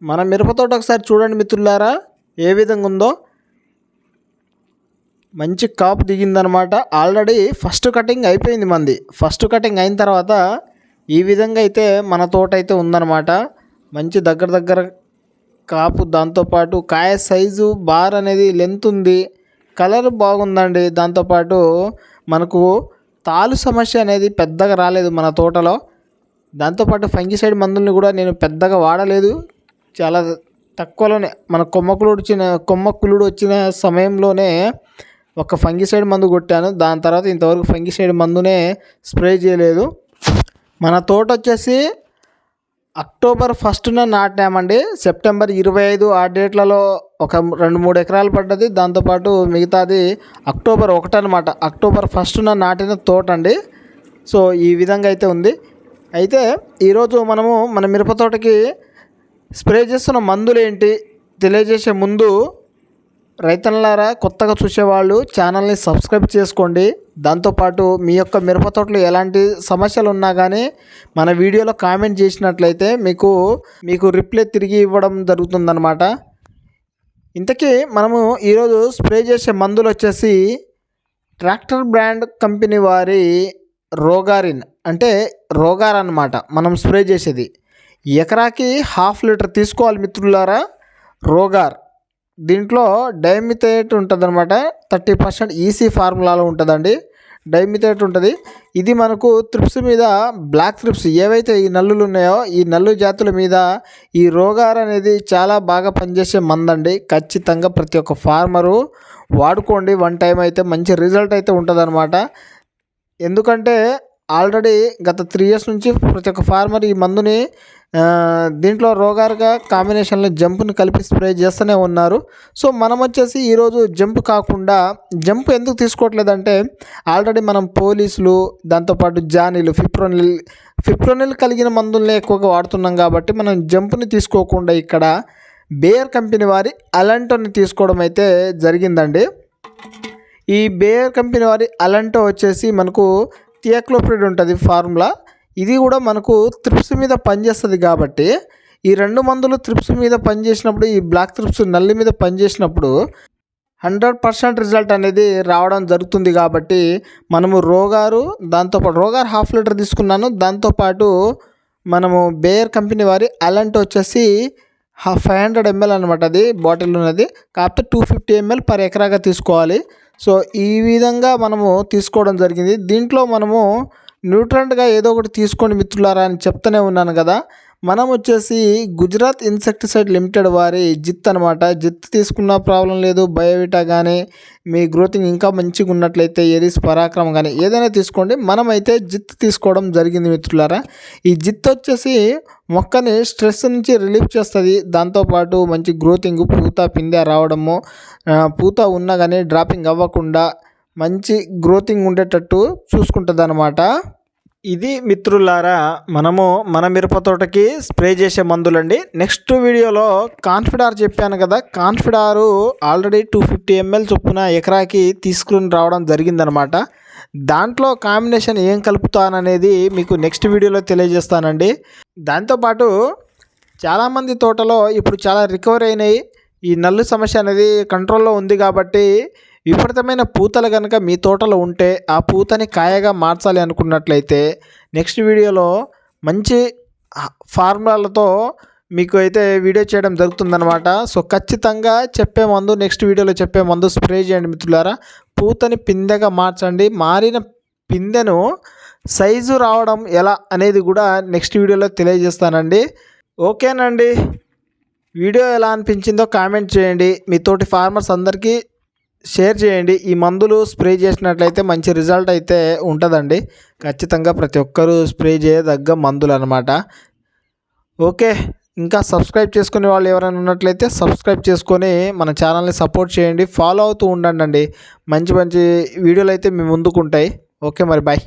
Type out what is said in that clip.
మన మిరప తోట ఒకసారి చూడండి మిత్రులారా, ఏ విధంగా ఉందో. మంచి కాపు దిగిందనమాట. ఆల్రెడీ ఫస్ట్ కటింగ్ అయిపోయింది మంది. ఫస్ట్ కటింగ్ అయిన తర్వాత ఈ విధంగా అయితే మన తోట అయితే ఉందన్నమాట. మంచి దగ్గర కాపు, దాంతోపాటు కాయ సైజు, బార్ అనేది లెంత్ ఉంది, కలర్ బాగుందండి. దాంతోపాటు మనకు తాలు సమస్య అనేది పెద్దగా రాలేదు మన తోటలో. దాంతోపాటు ఫంగిసైడ్ మందుల్ని కూడా నేను పెద్దగా వాడలేదు. చాలా తక్కువలోనే మన కొమ్మకులుడు వచ్చిన సమయంలోనే ఒక ఫంగిసైడ్ మందు కొట్టాను. దాని తర్వాత ఇంతవరకు ఫంగిసైడ్ మందునే స్ప్రే చేయలేదు. మన తోట వచ్చేసి అక్టోబర్ 1న నాటామండి. సెప్టెంబర్ 25 ఆ డేట్లలో ఒక 2-3 ఎకరాలు పడ్డది. దాంతోపాటు మిగతాది అక్టోబర్ 1 అనమాట. అక్టోబర్ 1న నాటిన తోట అండి. సో ఈ విధంగా అయితే ఉంది. అయితే ఈరోజు మనము మన మిరప తోటకి స్ప్రే చేస్తున్న మందులు ఏంటి తెలియజేసే ముందు, రైతన్నలారా, కొత్తగా చూసేవాళ్ళు ఛానల్ని సబ్స్క్రైబ్ చేసుకోండి. దాంతోపాటు మీ యొక్క మిరప తోటలో ఎలాంటి సమస్యలు ఉన్నా కానీ మన వీడియోలో కామెంట్ చేసినట్లయితే మీకు రిప్లై తిరిగి ఇవ్వడం జరుగుతుందన్నమాట. ఇంతకీ మనము ఈరోజు స్ప్రే చేసే మందులు వచ్చేసి ట్రాక్టర్ బ్రాండ్ కంపెనీ వారి రోగార్ అన్నమాట. మనం స్ప్రే చేసేది ఎకరాకి 1/2 లీటర్ తీసుకోవాలి మిత్రులారా. రోగార్ దీంట్లో డైమిథేట్ ఉంటుంది అనమాట. 30% ఈసీ ఫార్ములాలో ఉంటుందండి. డైమిథేట్ ఉంటుంది. ఇది మనకు త్రిప్స్ మీద, బ్లాక్ త్రిప్స్ ఏవైతే ఈ నల్లులు ఉన్నాయో, ఈ నల్లు జాతుల మీద ఈ రోగార్ అనేది చాలా బాగా పనిచేసే మందండి. ఖచ్చితంగా ప్రతి ఒక్క ఫార్మరు వాడుకోండి. 1 టైం అయితే మంచి రిజల్ట్ అయితే ఉంటుందన్నమాట. ఎందుకంటే ఆల్రెడీ గత 3 years నుంచి ప్రతి ఒక్క ఫార్మర్ ఈ మందుని దీంట్లో రోగారుగా కాంబినేషన్లో జంపుని కలిపి స్ప్రే చేస్తూనే ఉన్నారు. సో మనం వచ్చేసి ఈరోజు జంప్ ఎందుకు తీసుకోవట్లేదంటే, ఆల్రెడీ మనం పోలీసులు, దాంతోపాటు జానీలు, ఫిప్రోనిల్ కలిగిన మందుల్ని ఎక్కువగా వాడుతున్నాం కాబట్టి మనం జంపుని తీసుకోకుండా ఇక్కడ బేయర్ కంపెనీ వారి అలంటోని తీసుకోవడం అయితే జరిగిందండి. ఈ బేయర్ కంపెనీ వారి అలంటో వచ్చేసి మనకు థియాక్లోప్రిడ్ ఉంటుంది ఫార్ములా. ఇది కూడా మనకు త్రిప్స్ మీద పనిచేస్తుంది కాబట్టి, ఈ 2 మందులు త్రిప్స్ మీద పనిచేసినప్పుడు, ఈ బ్లాక్ త్రిప్స్ నల్లి మీద పనిచేసినప్పుడు 100% రిజల్ట్ అనేది రావడం జరుగుతుంది. కాబట్టి మనము దాంతోపాటు రోగార్ 1/2 లీటర్ తీసుకున్నాను. దాంతోపాటు మనము బేయర్ కంపెనీ వారి అలంటో వచ్చేసి 500 ml అనమాట. అది బాటిల్ ఉన్నది. కాకపోతే 250 ml పర్ ఎకరాగా తీసుకోవాలి. సో ఈ విధంగా మనము తీసుకోవడం జరిగింది. దీంట్లో మనము న్యూట్రెంట్గా ఏదో ఒకటి తీసుకోండి మిత్రులారా అని చెప్తూనే ఉన్నాను కదా. మనం వచ్చేసి గుజరాత్ ఇన్సెక్టిసైడ్ లిమిటెడ్ వారి జిత్ అనమాట. జిత్ తీసుకున్న ప్రాబ్లం లేదు. బయోవిటా కానీ, మీ గ్రోతింగ్ ఇంకా మంచిగా ఉన్నట్లయితే ఎరిస్ పరాక్రమం కానీ ఏదైనా తీసుకోండి. మనమైతే జిత్ తీసుకోవడం జరిగింది మిత్రులారా. ఈ జిత్ వచ్చేసి మొక్కని స్ట్రెస్ నుంచి రిలీఫ్ చేస్తుంది. దాంతోపాటు మంచి గ్రోతింగ్, పూత పిందె రావడము, పూత ఉన్నా కానీ డ్రాపింగ్ అవ్వకుండా మంచి గ్రోతింగ్ ఉండేటట్టు చూసుకుంటుంది అన్నమాట. ఇది మిత్రులారా మనము మన మిరప తోటకి స్ప్రే చేసే మందులండి. నెక్స్ట్ వీడియోలో కాన్ఫిడార్ చెప్పాను కదా, కాన్ఫిడారు ఆల్రెడీ 250 ml చొప్పున ఎకరాకి తీసుకుని రావడం జరిగిందనమాట. దాంట్లో కాంబినేషన్ ఏం కలుపుతాననేది మీకు నెక్స్ట్ వీడియోలో తెలియజేస్తానండి. దాంతోపాటు చాలామంది తోటలో ఇప్పుడు చాలా రికవరీ అయినాయి. ఈ నల్లు సమస్య అనేది కంట్రోల్లో ఉంది కాబట్టి విపరీతమైన పూతలు కనుక మీ తోటలో ఉంటే ఆ పూతని కాయగా మార్చాలి అనుకున్నట్లయితే నెక్స్ట్ వీడియోలో మంచి ఫార్ములాలతో మీకు అయితే వీడియో చేయడం జరుగుతుందన్నమాట. సో ఖచ్చితంగా నెక్స్ట్ వీడియోలో చెప్పే మందు స్ప్రే చేయండి మిత్రులారా. పూతని పిందెగా మార్చండి. మారిన పిందెను సైజు రావడం ఎలా అనేది కూడా నెక్స్ట్ వీడియోలో తెలియజేస్తానండి. ఓకేనండి, వీడియో ఎలా అనిపించిందో కామెంట్ చేయండి. మీ తోటి ఫార్మర్స్ అందరికీ షేర్ చేయండి. ఈ మందులు స్ప్రే చేసినట్లయితే మంచి రిజల్ట్ అయితే ఉంటుందండి. ఖచ్చితంగా ప్రతి ఒక్కరూ స్ప్రే చేయదగ్గ మందులు అన్నమాట. ఓకే, ఇంకా సబ్స్క్రైబ్ చేసుకునే వాళ్ళు ఎవరైనా ఉన్నట్లయితే సబ్స్క్రైబ్ చేసుకొని మన ఛానల్ని సపోర్ట్ చేయండి. ఫాలో అవుతూ ఉండండి. మంచి మంచి వీడియోలు అయితే మీ ముందుకు ఉంటాయి. ఓకే మరి, బాయ్.